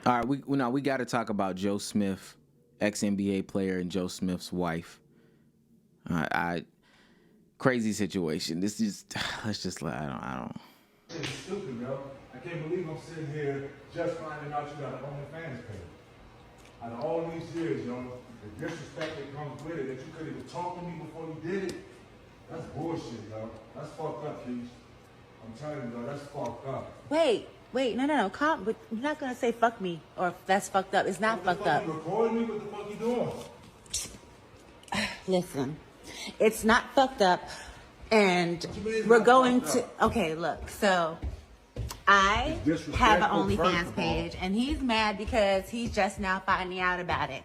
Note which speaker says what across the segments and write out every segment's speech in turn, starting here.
Speaker 1: All right, we got to talk about Joe Smith, ex NBA player, and Joe Smith's wife. I crazy situation. This is let's just I don't.
Speaker 2: It's stupid, yo. I can't believe I'm sitting here just finding out you got an OnlyFans page. Out of all these years, yo, the disrespect that comes with it, that you could even talk to me before you did it, that's bullshit, yo. That's fucked up, Keith. I'm telling you, yo, that's fucked up.
Speaker 3: Wait, no. Calm, but you're not gonna say fuck me or that's fucked up. It's not fucked up.
Speaker 2: You recording me? What the fuck you doing?
Speaker 3: Listen, it's not fucked up, and
Speaker 2: What you mean it's
Speaker 3: we're
Speaker 2: not
Speaker 3: going
Speaker 2: fucked
Speaker 3: to.
Speaker 2: up?
Speaker 3: Okay, look. So, I
Speaker 2: It's
Speaker 3: have an
Speaker 2: disrespectful, first
Speaker 3: OnlyFans
Speaker 2: of all.
Speaker 3: page, and he's mad because he's just now finding out about it.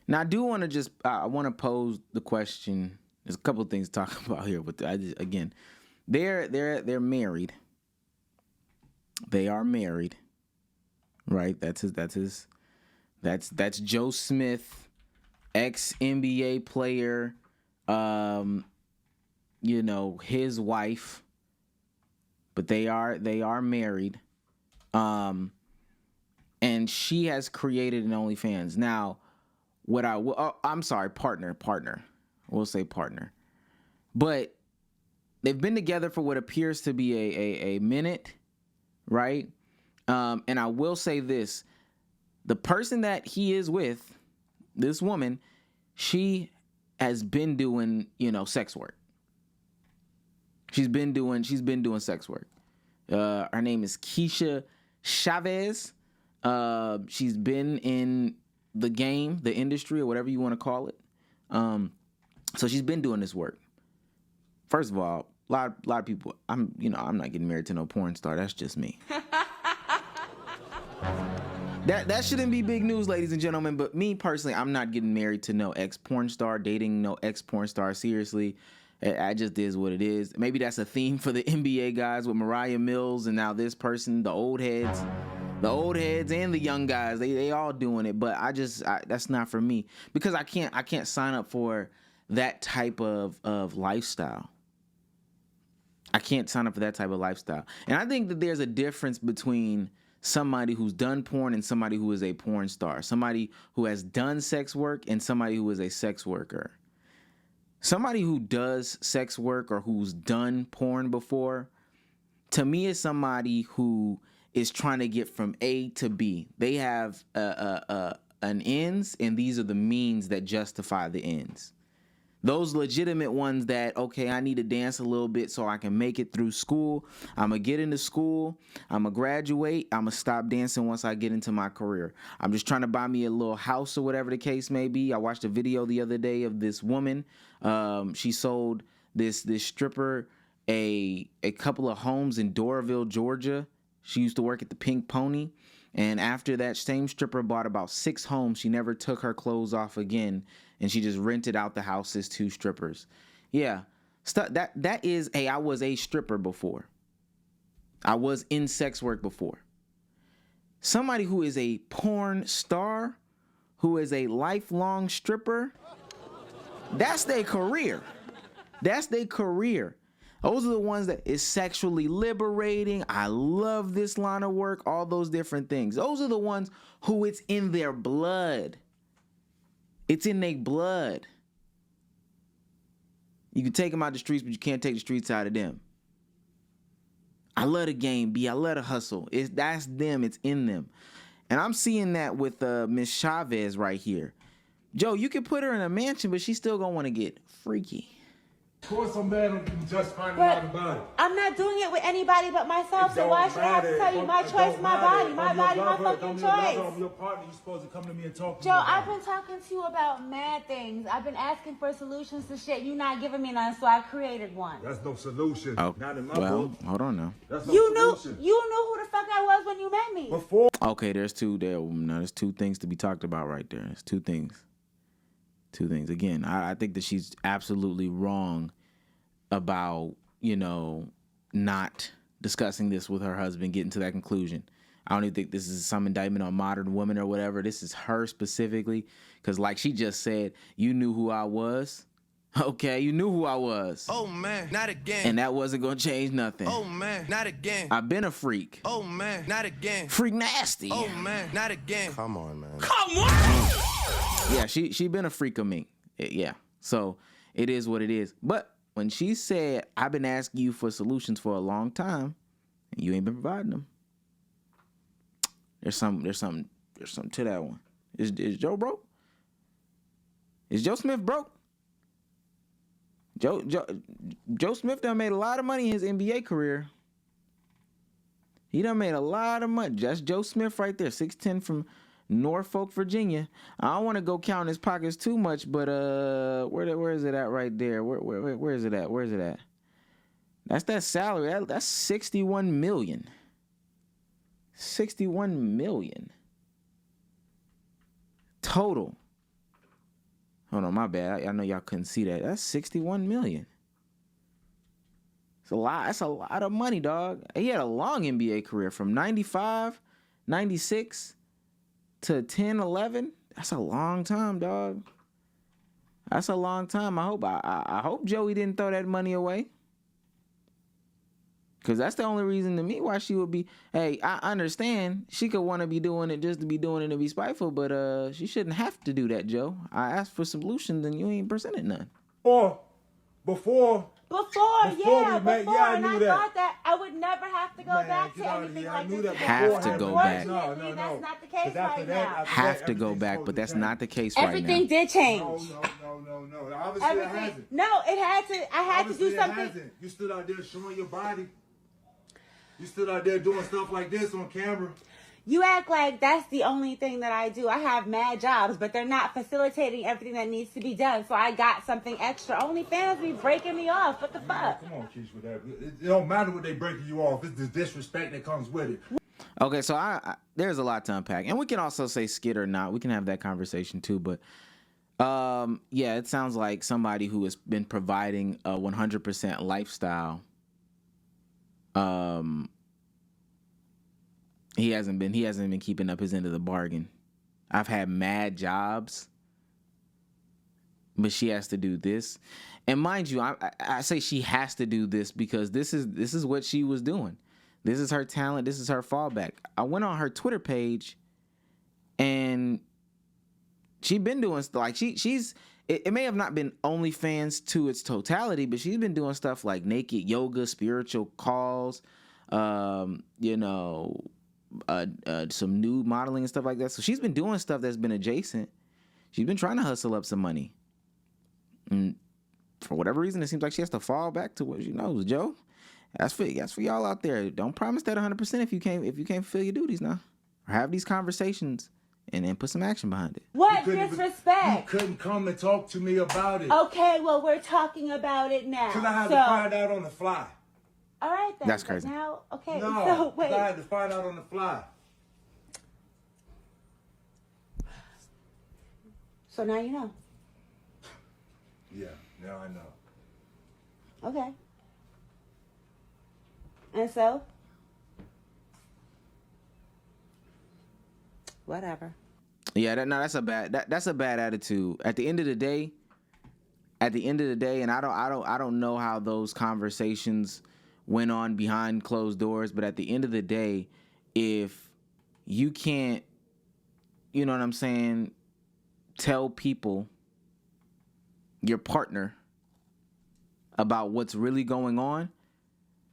Speaker 1: Now I do want to just I want to pose the question. There's a couple of things to talk about here, but again, they're married. They are married, right? That's Joe Smith, ex NBA player. His wife, but they are married. And she has created an OnlyFans. Now, I'm sorry, partner. We'll say partner. But they've been together for what appears to be a minute, right? And I will say this. The person that he is with, this woman, she has been doing, sex work. She's been doing sex work. Her name is Keisha Chavez. She's been in the game, the industry, or whatever you want to call it. So she's been doing this work. First of all, a lot of people. I'm not getting married to no porn star. That's just me. That shouldn't be big news, ladies and gentlemen. But me personally, I'm not getting married to no ex porn star, dating no ex porn star. Seriously, I just is what it is. Maybe that's a theme for the NBA guys with Mariah Mills and now this person, the old heads and the young guys. They all doing it, but that's not for me because I can't sign up for that type of lifestyle. I can't sign up for that type of lifestyle. And I think that there's a difference between somebody who's done porn and somebody who is a porn star. Somebody who has done sex work and somebody who is a sex worker. Somebody who does sex work or who's done porn before, to me, is somebody who is trying to get from A to B. They have an ends, and these are the means that justify the ends. Those legitimate ones that, okay, I need to dance a little bit so I can make it through school. I'm going to get into school. I'm going to graduate. I'm going to stop dancing once I get into my career. I'm just trying to buy me a little house or whatever the case may be. I watched a video the other day of this woman. She sold this stripper a couple of homes in Doraville, Georgia. She used to work at the Pink Pony. And after that same stripper bought about 6 homes, she never took her clothes off again. And she just rented out the houses to strippers. Yeah, that is, hey, I was a stripper before. I was in sex work before. Somebody who is a porn star, who is a lifelong stripper, that's their career. That's their career. Those are the ones that is sexually liberating. I love this line of work, all those different things. Those are the ones who it's in their blood. It's in their blood. You can take them out the streets, but you can't take the streets out of them. I love the game, B. I love the hustle. That's them. It's in them. And I'm seeing that with Miss Chavez right here. Joe, you can put her in a mansion, but she's still going to want to get freaky.
Speaker 2: Of course I'm mad I'm just finding
Speaker 3: But
Speaker 2: out about it.
Speaker 3: I'm not doing it with anybody but myself,
Speaker 2: It
Speaker 3: so
Speaker 2: don't
Speaker 3: why should I have to
Speaker 2: matter.
Speaker 3: tell you my
Speaker 2: It
Speaker 3: choice,
Speaker 2: don't
Speaker 3: my
Speaker 2: matter.
Speaker 3: body,
Speaker 2: If
Speaker 3: my
Speaker 2: I'm your
Speaker 3: body, my
Speaker 2: lover, if
Speaker 3: fucking
Speaker 2: I'm your lover,
Speaker 3: choice?
Speaker 2: I'm your partner. You're supposed to come to me and talk to
Speaker 3: Joe,
Speaker 2: me.
Speaker 3: I've
Speaker 2: about
Speaker 3: been talking to you about mad things. I've been asking for solutions to shit. You not giving me none, so I created one.
Speaker 2: it. That's no solution.
Speaker 1: Oh,
Speaker 2: Not in my
Speaker 1: well,
Speaker 2: book.
Speaker 1: hold on now.
Speaker 2: That's no
Speaker 3: You knew
Speaker 2: solution.
Speaker 3: who the fuck I was when you met me.
Speaker 2: Before
Speaker 1: Okay, there's two things to be talked about right there. There's two things. Again, I think that she's absolutely wrong about, not discussing this with her husband, getting to that conclusion. I don't even think this is some indictment on modern women or whatever. This is her specifically. Because like she just said, you knew who I was. Okay, you knew who I was.
Speaker 4: Oh man, not again.
Speaker 1: And that wasn't gonna change nothing.
Speaker 4: Oh man, not again.
Speaker 1: I've been a freak.
Speaker 4: Oh man, not again.
Speaker 1: Freak nasty.
Speaker 4: Oh man, not again.
Speaker 5: Come on, man.
Speaker 4: Come on.
Speaker 1: Yeah, she been a freak of me. Yeah. So it is what it is. But when she said, I've been asking you for solutions for a long time, and you ain't been providing them. There's something to that one. Is Joe broke? Is Joe Smith broke? Joe Smith done made a lot of money in his NBA career. He done made a lot of money. That's Joe Smith right there, 6'10" from Norfolk, Virginia. I don't want to go count his pockets too much, but where is it at right there? Where is it at? Where is it at? That's that salary. That's $61 million. $61 million total. Hold on, my bad. I know y'all couldn't see that. That's $61 million. It's a lot. That's a lot of money, dog. He had a long NBA career from 95, 96 to 10, 11. That's a long time, dog. That's a long time. I hope Joey didn't throw that money away. Because that's the only reason to me why she would be, hey, I understand she could want to be doing it just to be doing it and be spiteful, but she shouldn't have to do that, Joe. I asked for solutions and you ain't presented none.
Speaker 2: Before
Speaker 3: I
Speaker 2: knew that.
Speaker 3: thought that I would never have to go back to anything like this.
Speaker 1: Have to go back.
Speaker 3: Unfortunately, that's not the case right now.
Speaker 1: Have to go back, but that's not the case right now.
Speaker 3: Everything did change.
Speaker 2: No. Obviously it hasn't.
Speaker 3: Everything. No, it had to. I had to do something.
Speaker 2: Hasn't. You stood out there showing your body. You stood out there doing stuff like this on camera.
Speaker 3: You act like that's the only thing that I do. I have mad jobs, but they're not facilitating everything that needs to be done. So I got something extra. OnlyFans be breaking me off. What the fuck?
Speaker 2: Come on, Keisha, with that. It don't matter what they breaking you off. It's the disrespect that comes with it.
Speaker 1: Okay, so I there's a lot to unpack. And we can also say skit or not. We can have that conversation too. But yeah, it sounds like somebody who has been providing a 100% lifestyle. He hasn't been keeping up his end of the bargain. I've had mad jobs, but she has to do this. And mind you, I say she has to do this because this is what she was doing. This is her talent. This is her fallback. I went on her Twitter page, and she's been doing like she's. It may have not been OnlyFans to its totality, but she's been doing stuff like naked yoga, spiritual calls, some nude modeling and stuff like that. So she's been doing stuff that's been adjacent. She's been trying to hustle up some money. And for whatever reason, it seems like she has to fall back to what she knows. Joe, that's for y'all out there. Don't promise that 100% if you can't fulfill your duties now. Or have these conversations and then put some action behind it.
Speaker 3: What disrespect?
Speaker 2: You couldn't come and talk to me about it.
Speaker 3: Okay, well, we're talking about it now.
Speaker 2: Because I had to find out on the fly.
Speaker 3: All right, then.
Speaker 1: That's crazy.
Speaker 3: Now, okay,
Speaker 2: No,
Speaker 3: so wait.
Speaker 2: I had to find out on the fly.
Speaker 3: So now you know.
Speaker 2: Yeah, now I know.
Speaker 3: Okay. And so? Whatever.
Speaker 1: Yeah, that's a bad attitude. At the end of the day, and I don't know how those conversations went on behind closed doors, but at the end of the day, if you can't, you know what I'm saying, tell people, your partner, about what's really going on,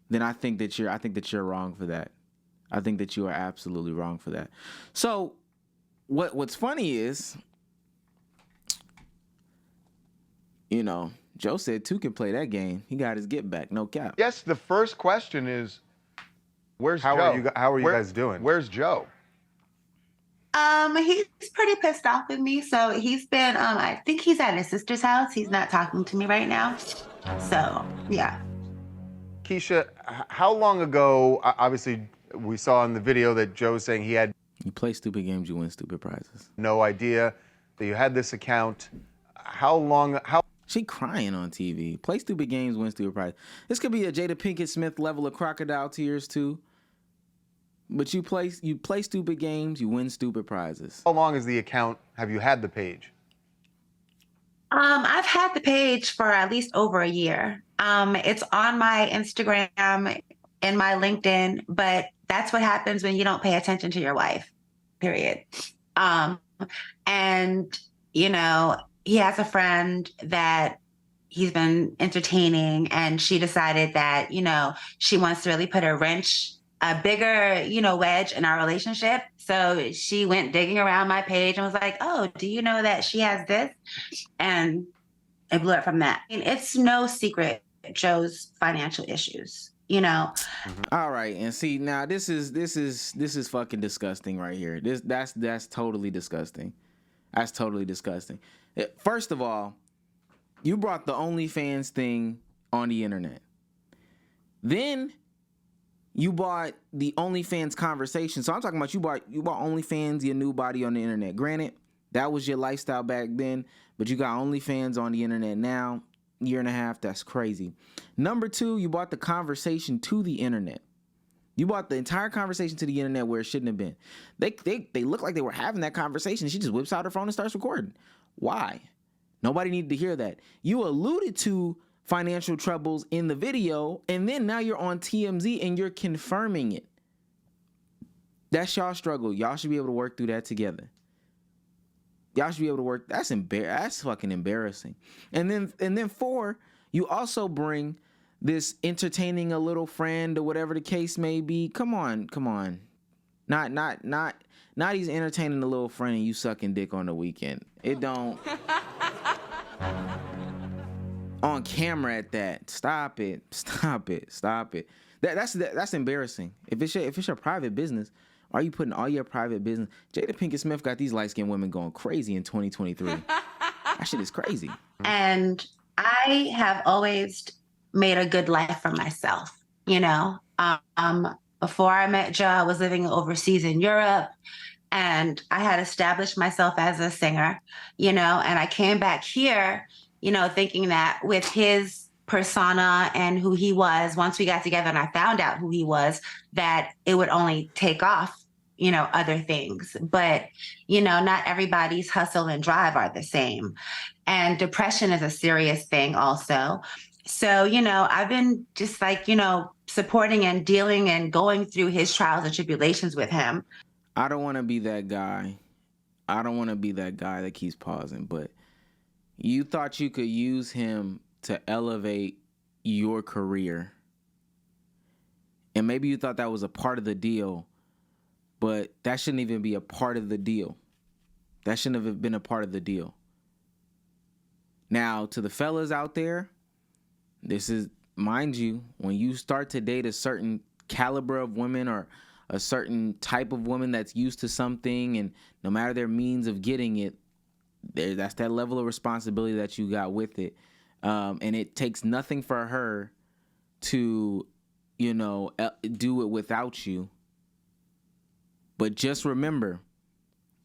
Speaker 1: then I think that you're wrong for that. I think that you are absolutely wrong for that. So what's funny is, Joe said two can play that game. He got his get back, no cap.
Speaker 5: Yes, the first question is, where's Joe? How are you guys doing? Where's Joe?
Speaker 6: He's pretty pissed off with me. So he's been, I think he's at his sister's house. He's not talking to me right now. So, yeah.
Speaker 5: Keisha, how long ago, obviously we saw in the video that Joe's saying he had
Speaker 1: You play stupid games, you win stupid prizes.
Speaker 5: no idea that you had this account.
Speaker 1: She crying on TV. Play stupid games, win stupid prizes. This could be a Jada Pinkett Smith level of crocodile tears too. But you play stupid games, you win stupid prizes.
Speaker 5: How long is the account? Have you had the page?
Speaker 6: I've had the page for at least over a year. It's on my Instagram and my LinkedIn, but that's what happens when you don't pay attention to your wife, period. Um, and, you know, he has a friend that he's been entertaining, and she decided that, you know, she wants to really put a bigger, you know, wedge in our relationship. So she went digging around my page and was like, oh, do you know that she has this? And it blew up from that. And it's no secret Joe's financial issues, you know.
Speaker 1: All right, and see now this is fucking disgusting right here. That's totally disgusting. That's totally disgusting. First of all, you brought the OnlyFans thing on the internet. Then you bought the OnlyFans conversation. So I'm talking about you bought OnlyFans, your new body on the internet. Granted, that was your lifestyle back then, but you got OnlyFans on the internet now. Year and a half, that's crazy. Number two, you bought the conversation to the internet. You bought the entire conversation to the internet where it shouldn't have been. They look like they were having that conversation. She just whips out her phone and starts recording. Why? Nobody needed to hear that. You alluded to financial troubles in the video, and then now you're on TMZ and you're confirming it. That's y'all struggle. Y'all should be able to work through that together. Y'all should be able to work. That's fucking embarrassing. And then four, you also bring this entertaining a little friend or whatever the case may be. Come on. Not he's entertaining a little friend and you sucking dick on the weekend. It don't. On camera at that. Stop it. That's embarrassing. If it's your private business, are you putting all your private business? Jada Pinkett Smith got these light-skinned women going crazy in 2023. That shit is crazy.
Speaker 6: And I have always made a good life for myself, you know. Before I met Joe, I was living overseas in Europe, and I had established myself as a singer, you know, and I came back here, you know, thinking that with his persona and who he was, once we got together and I found out who he was, that it would only take off, you know, other things. But, you know, not everybody's hustle and drive are the same. And depression is a serious thing also. So, you know, I've been just like, you know, supporting and dealing and going through his trials and tribulations with him.
Speaker 1: I don't want to be that guy. I don't want to be that guy that keeps pausing, but you thought you could use him to elevate your career. And maybe you thought that was a part of the deal, but that shouldn't even be a part of the deal. That shouldn't have been a part of the deal. Now, to the fellas out there, this is, mind you, when you start to date a certain caliber of women or a certain type of woman that's used to something, and no matter their means of getting it, that's that level of responsibility that you got with it. And it takes nothing for her to, you know, do it without you. But just remember,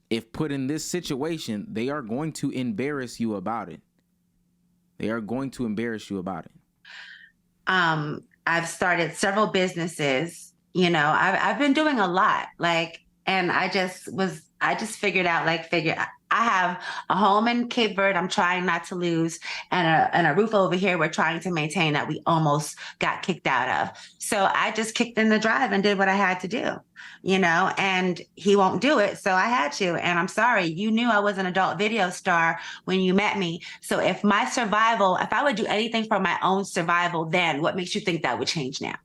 Speaker 1: if put in this situation, they are going to embarrass you about it. They are going to embarrass you about it.
Speaker 6: I've started several businesses, you know, I've been doing a lot, like, and I just figured out, I have a home in Cape Verde I'm trying not to lose, and a roof over here we're trying to maintain that we almost got kicked out of. So I just kicked in the drive and did what I had to do, you know, and he won't do it. So I had to, and I'm sorry, you knew I was an adult video star when you met me. So if I would do anything for my own survival then, what makes you think that would change now?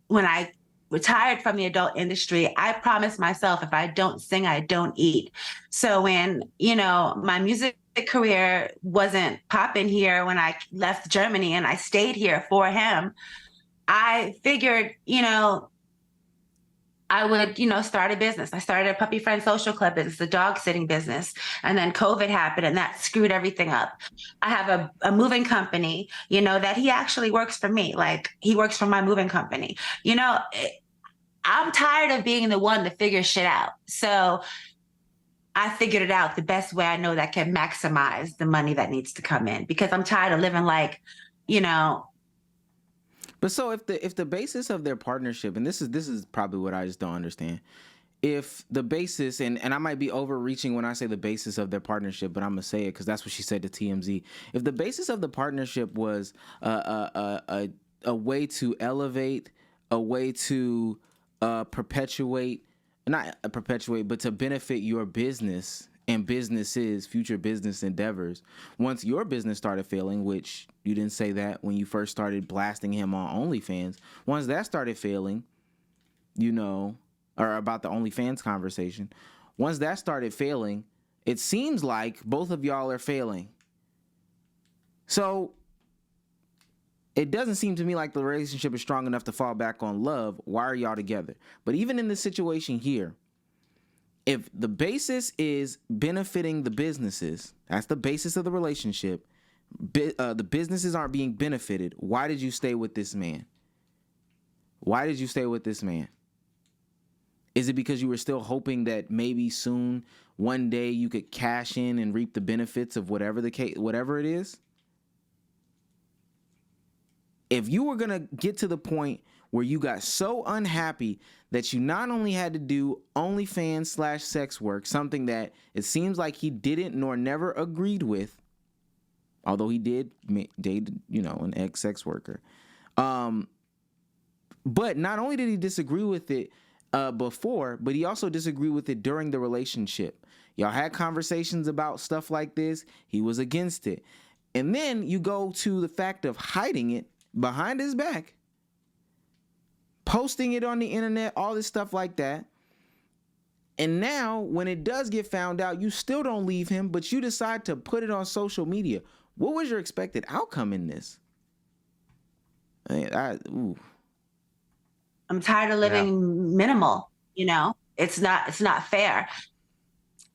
Speaker 6: When I retired from the adult industry, I promised myself, if I don't sing, I don't eat. So when, you know, my music career wasn't popping here when I left Germany and I stayed here for him, I figured, you know, I would, you know, start a business. I started a Puppy Friend Social Club business, the dog sitting business. And then COVID happened and that screwed everything up. I have a moving company, you know, that he actually works for me. Like, he works for my moving company. You know, I'm tired of being the one to figure shit out. So I figured it out the best way I know that can maximize the money that needs to come in, because I'm tired of living like, you know.
Speaker 1: But so if the basis of their partnership, and this is probably what I just don't understand. if the basis, and I might be overreaching when I say the basis of their partnership, but I'm gonna say it because that's what she said to TMZ. If the basis of the partnership was a way to elevate, a way to perpetuate, not perpetuate, but to benefit your business and businesses, future business endeavors. Once your business started failing, which you didn't say that when you first started blasting him on OnlyFans, once that started failing, you know, or about the OnlyFans conversation, once that started failing, it seems like both of y'all are failing. So it doesn't seem to me like the relationship is strong enough to fall back on love. Why are y'all together? But even in this situation here, if the basis is benefiting the businesses, that's the basis of the relationship, the businesses aren't being benefited, why did you stay with this man? Why did you stay with this man? Is it because you were still hoping that maybe soon, one day, you could cash in and reap the benefits of whatever the case, whatever it is? If you were gonna get to the point where you got so unhappy that you not only had to do OnlyFans / sex work, something that it seems like he didn't nor never agreed with, although he did date, you know, an ex-sex worker. But not only did he disagree with it before, but he also disagreed with it during the relationship. Y'all had conversations about stuff like this. He was against it. And then you go to the fact of hiding it behind his back, posting it on the internet, all this stuff like that. And now when it does get found out, you still don't leave him, but you decide to put it on social media. What was your expected outcome in this?
Speaker 6: I'm tired of living minimal, you know? It's not fair.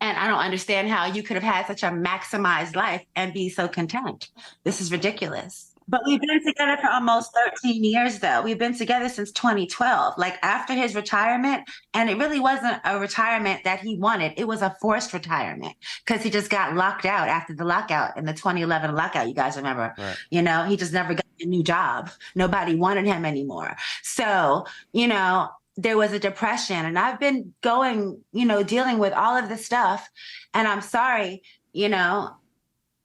Speaker 6: And I don't understand how you could have had such a maximized life and be so content. This is ridiculous. But we've been together for almost 13 years, though. We've been together since 2012, like after his retirement. And it really wasn't a retirement that he wanted. It was a forced retirement because he just got locked out after the lockout in the 2011 lockout. You guys remember,
Speaker 5: Right.
Speaker 6: You know, he just never got a new job. Nobody wanted him anymore. So, you know, there was a depression, and I've been going, you know, dealing with all of this stuff. And I'm sorry, you know,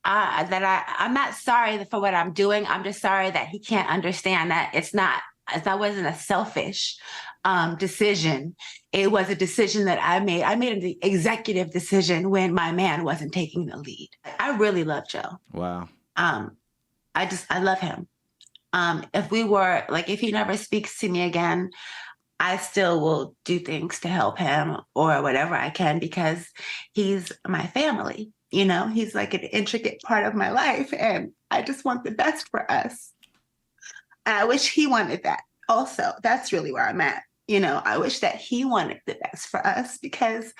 Speaker 6: I'm not sorry for what I'm doing. I'm just sorry that he can't understand that that wasn't a selfish decision. It was a decision that I made. I made an executive decision when my man wasn't taking the lead. I really love Joe.
Speaker 1: Wow.
Speaker 6: I love him. If he never speaks to me again, I still will do things to help him or whatever I can because he's my family. You know, he's like an intricate part of my life, and I just want the best for us. And I wish he wanted that also. That's really where I'm at. You know, I wish that he wanted the best for us because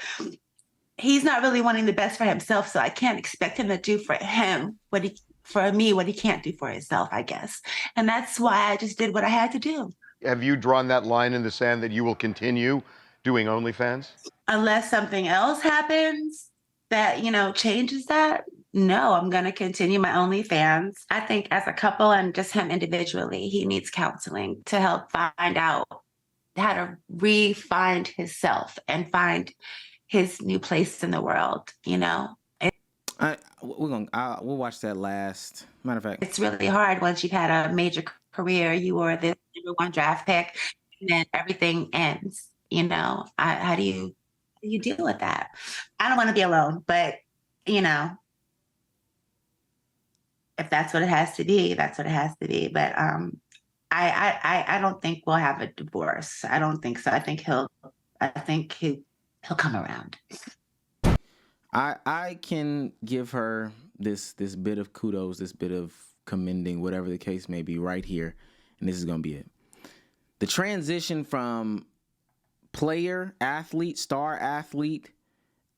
Speaker 6: he's not really wanting the best for himself. So I can't expect him to do for him what he can't do for himself, I guess. And that's why I just did what I had to do.
Speaker 5: Have you drawn that line in the sand that you will continue doing OnlyFans?
Speaker 6: Unless something else happens that, you know, changes that, no, I'm going to continue my OnlyFans. I think as a couple and just him individually, he needs counseling to help find out how to re-find himself and find his new place in the world, you know?
Speaker 1: We'll watch that last. Matter of fact,
Speaker 6: It's really hard once you've had a major career, you were the number one draft pick, and then everything ends, you know? How do you deal with that? I don't want to be alone, but you know, if that's what it has to be, that's what it has to be. But I don't think we'll have a divorce. I don't think so. I think he'll come around.
Speaker 1: I can give her this bit of kudos, this bit of commending, whatever the case may be, right here, and this is gonna be it. The transition from player, athlete, star athlete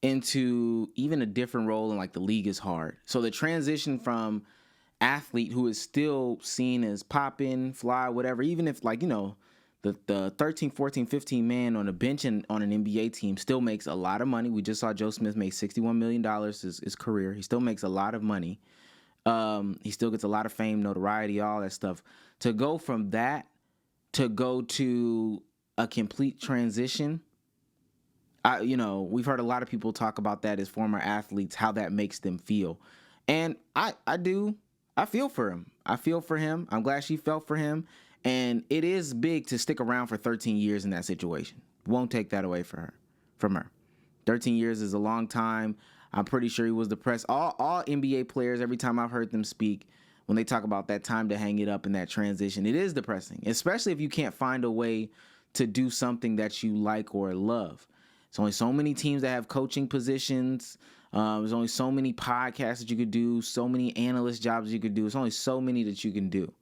Speaker 1: into even a different role in like the league is hard. So the transition from athlete who is still seen as poppin', fly, whatever, even if like, you know, the 13, 14, 15 man on a bench and on an NBA team still makes a lot of money. We just saw Joe Smith make $61 million his career. He still makes a lot of money. He still gets a lot of fame, notoriety, all that stuff. To go from that to go to a complete transition, We've heard a lot of people talk about that as former athletes, how that makes them feel. And I feel for him. I feel for him. I'm glad she felt for him. And it is big to stick around for 13 years in that situation. Won't take that away from her. 13 years is a long time. I'm pretty sure he was depressed. All NBA players, every time I've heard them speak, when they talk about that time to hang it up in that transition, it is depressing, especially if you can't find a way to do something that you like or love. There's only so many teams that have coaching positions. There's only so many podcasts that you could do, so many analyst jobs you could do. There's only so many that you can do.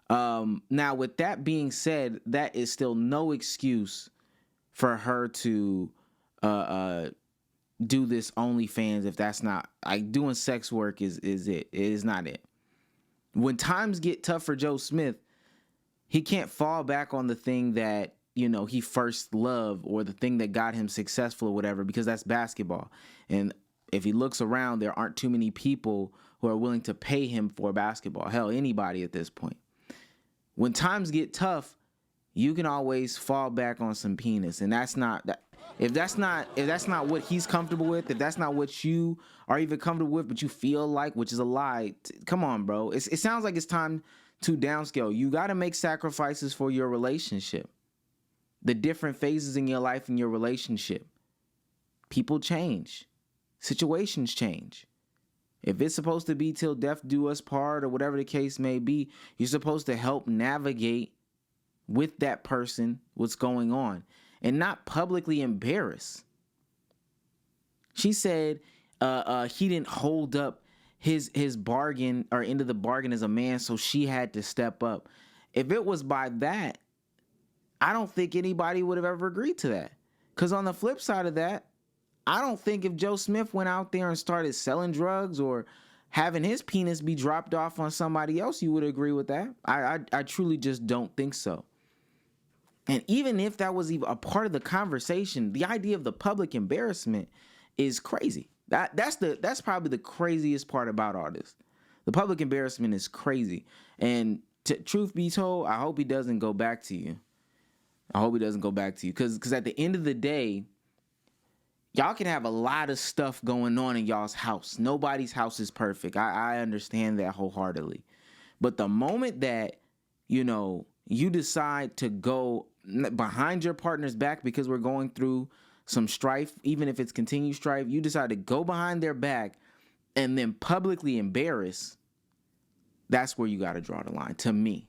Speaker 1: Now, with that being said, that is still no excuse for her to do this OnlyFans if that's not, like, doing sex work is it. It is not it. When times get tough for Joe Smith, he can't fall back on the thing that, he first loved or the thing that got him successful or whatever, because that's basketball. And if he looks around, there aren't too many people who are willing to pay him for basketball. Hell, anybody at this point. When times get tough, you can always fall back on some penis, and that's not that. If that's not what he's comfortable with, if that's not what you are even comfortable with, but you feel like, which is a lie, come on, bro. It sounds like it's time to downscale. You got to make sacrifices for your relationship. The different phases in your life and your relationship. People change. Situations change. If it's supposed to be till death do us part or whatever the case may be, you're supposed to help navigate with that person what's going on and not publicly embarrass. She said he didn't hold up his bargain or end of the bargain as a man, so she had to step up. If it was by that, I don't think anybody would have ever agreed to that. Because on the flip side of that, I don't think if Joe Smith went out there and started selling drugs or having his penis be dropped off on somebody else, you would agree with that. I truly just don't think so. And even if that was even a part of the conversation, the idea of the public embarrassment is crazy. That's probably the craziest part about all this. The public embarrassment is crazy. And truth be told, I hope he doesn't go back to you. Because at the end of the day, y'all can have a lot of stuff going on in y'all's house. Nobody's house is perfect. I understand that wholeheartedly. But the moment that, you decide to go behind your partner's back because we're going through some strife, even if it's continued strife, you decide to go behind their back and then publicly embarrass, that's where you got to draw the line, to me.